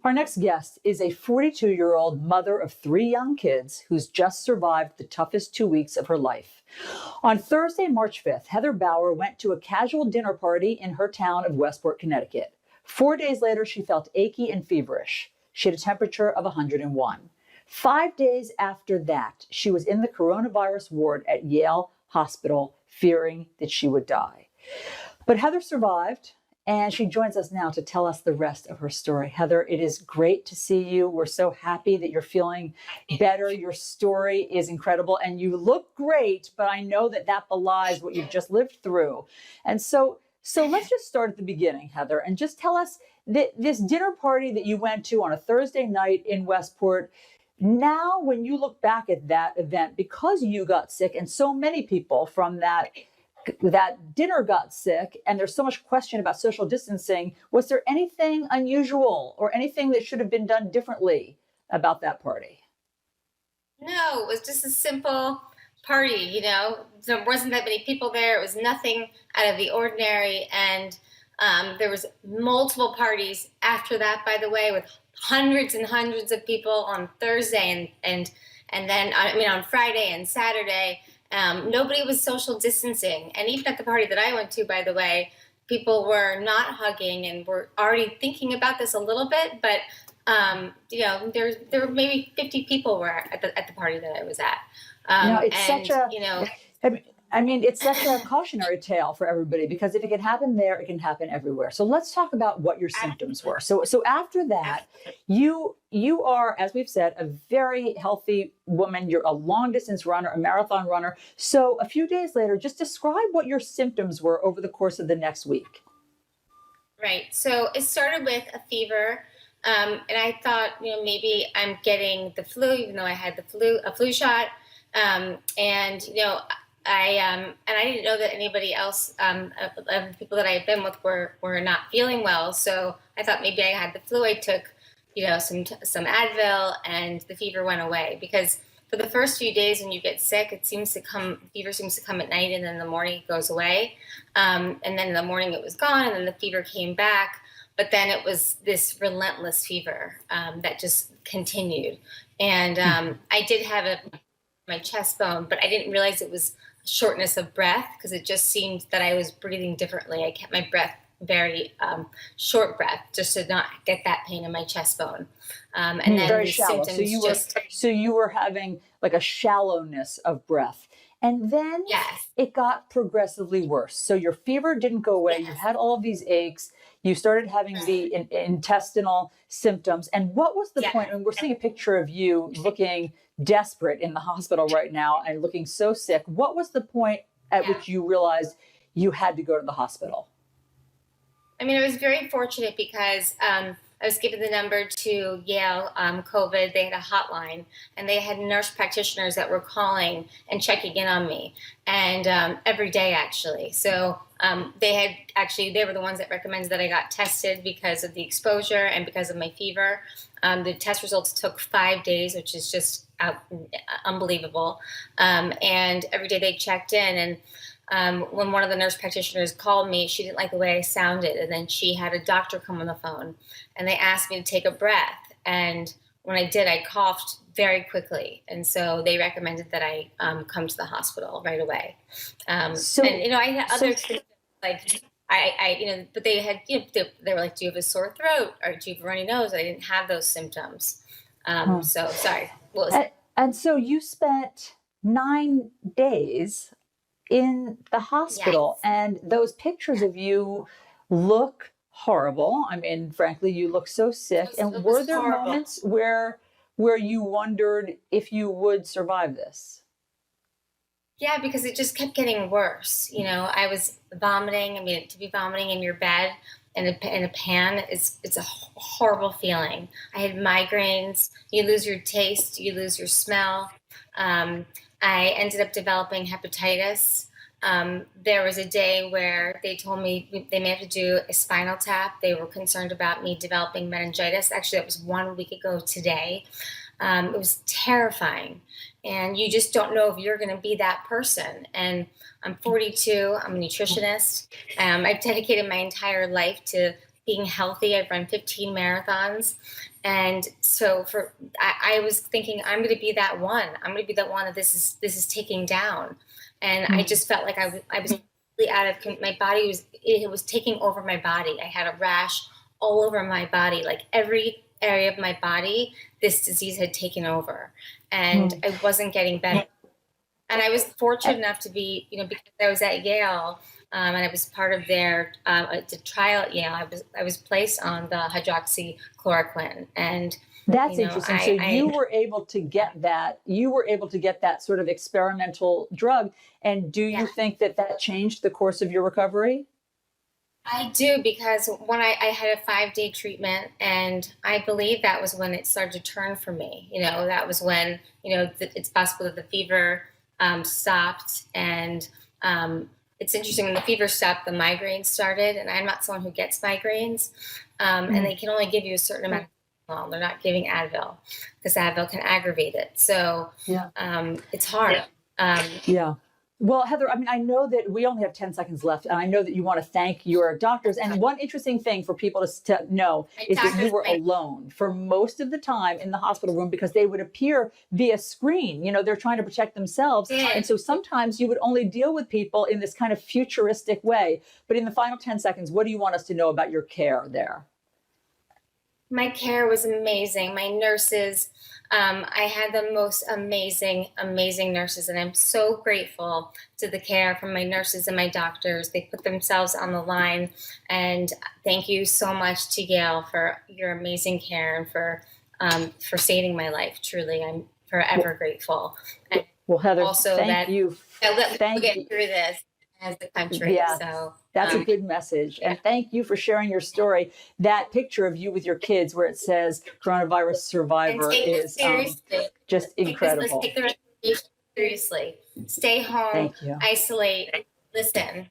Our next guest is a 42-year-old mother of 3 young kids who's just survived the toughest 2 weeks of her life. On Thursday, March 5th, Heather Bauer went to a casual dinner party in her town of Westport, Connecticut. 4 days later, she felt achy and feverish. She had a temperature of 101. 5 days after that, she was in the coronavirus ward at Yale Hospital, fearing that she would die. But Heather survived, and she joins us now to tell us the rest of her story. Heather, it is great to see you. We're so happy that you're feeling better. Your story is incredible, and you look great, but I know that that belies what you've just lived through. And so let's just start at the beginning, Heather, and just tell us this dinner party that you went to on a Thursday night in Westport. Now, when you look back at that event, because you got sick and so many people from that dinner got sick, and there's so much question about social distancing, was there anything unusual or anything that should have been done differently about that party? No, it was just a simple party, There wasn't that many people there. It was nothing out of the ordinary. And there was multiple parties after that, by the way, with hundreds and hundreds of people on Thursday and then on Friday and Saturday. Nobody was social distancing. And even at the party that I went to, by the way, people were not hugging and were already thinking about this a little bit. But, there were maybe 50 people were at the party that I was at. It's such a cautionary tale for everybody, because if it can happen there, it can happen everywhere. So let's talk about what your symptoms were. So after that, you are, as we've said, a very healthy woman. You're a long distance runner, a marathon runner. So a few days later, just describe what your symptoms were over the course of the next week. Right. So it started with a fever. And I thought, maybe I'm getting the flu, even though I had a flu shot. I didn't know that anybody else, of the people that I had been with were not feeling well. So I thought maybe I had the flu. I took, some Advil, and the fever went away, because for the first few days when you get sick, fever seems to come at night, and then in the morning it goes away. And then in the morning it was gone, and then the fever came back. But then it was this relentless fever that just continued. And I did have my chest bone, but I didn't realize it was shortness of breath, because it just seemed that I was breathing differently. I kept my breath very short breath, just to not get that pain in my chest bone. And then very the shallow. symptoms So you were having like a shallowness of breath. And then Yes. it got progressively worse. So your fever didn't go away. Yes. You had all of these aches. You started having the intestinal symptoms. And what was the point? And we're seeing a picture of you looking desperate in the hospital right now and looking so sick. What was the point at which you realized you had to go to the hospital? I was very fortunate, because I was given the number to Yale COVID. They had a hotline, and they had nurse practitioners that were calling and checking in on me, and every day, actually. So they were the ones that recommended that I got tested because of the exposure and because of my fever. The test results took 5 days, which is just unbelievable. And every day they checked in, and when one of the nurse practitioners called me, she didn't like the way I sounded. And then she had a doctor come on the phone, and they asked me to take a breath. And when I did, I coughed very quickly. And so they recommended that I come to the hospital right away. I had other symptoms, but they had, they were like, do you have a sore throat, or do you have a runny nose? I didn't have those symptoms. So sorry. What was it? And so you spent 9 days in the hospital, Yes. and those pictures of you look horrible. Frankly, you look so sick. And were there horrible moments where you wondered if you would survive this? Yeah, because it just kept getting worse. I was vomiting. To be vomiting in your bed in a pan, it's a horrible feeling. I had migraines. You lose your taste. You lose your smell. I ended up developing hepatitis. There was a day where they told me they may have to do a spinal tap. They were concerned about me developing meningitis. Actually, that was 1 week ago today. It was terrifying. And you just don't know if you're going to be that person. And I'm 42. I'm a nutritionist. I've dedicated my entire life to being healthy. I've run 15 marathons. And so I was thinking, I'm going to be that one. I'm going to be that one that this is taking down. And I just felt like I was completely out of my body. It was taking over my body. I had a rash all over my body, like every area of my body, this disease had taken over, and I wasn't getting better. And I was fortunate enough to be, because I was at Yale, and I was part of their the trial at Yale. I was placed on the hydroxychloroquine, and that's interesting. So you were able to get that. You were able to get that sort of experimental drug. And do you think that changed the course of your recovery? I do, because when I had a 5-day treatment, and I believe that was when it started to turn for me. That was when, it's possible that the fever stopped. And it's interesting, when the fever stopped, the migraines started. And I'm not someone who gets migraines. And they can only give you a certain amount of Advil. They're not giving Advil, because Advil can aggravate it. So it's hard. Well, Heather, I know that we only have 10 seconds left, and I know that you want to thank your doctors. And one interesting thing for people to know is that you were alone for most of the time in the hospital room, because they would appear via screen. They're trying to protect themselves. And so sometimes you would only deal with people in this kind of futuristic way. But in the final 10 seconds, what do you want us to know about your care there? My care was amazing. My nurses, I had the most amazing nurses, and I'm so grateful to the care from my nurses and my doctors. They put themselves on the line, and thank you so much to Yale for your amazing care and for saving my life. Truly, I'm forever grateful. And well, Heather, also thank you. That we'll get through this as the country. Yeah. So that's a good message. And thank you for sharing your story. That picture of you with your kids where it says coronavirus survivor is just incredible. Take the seriously. Stay home, isolate, listen.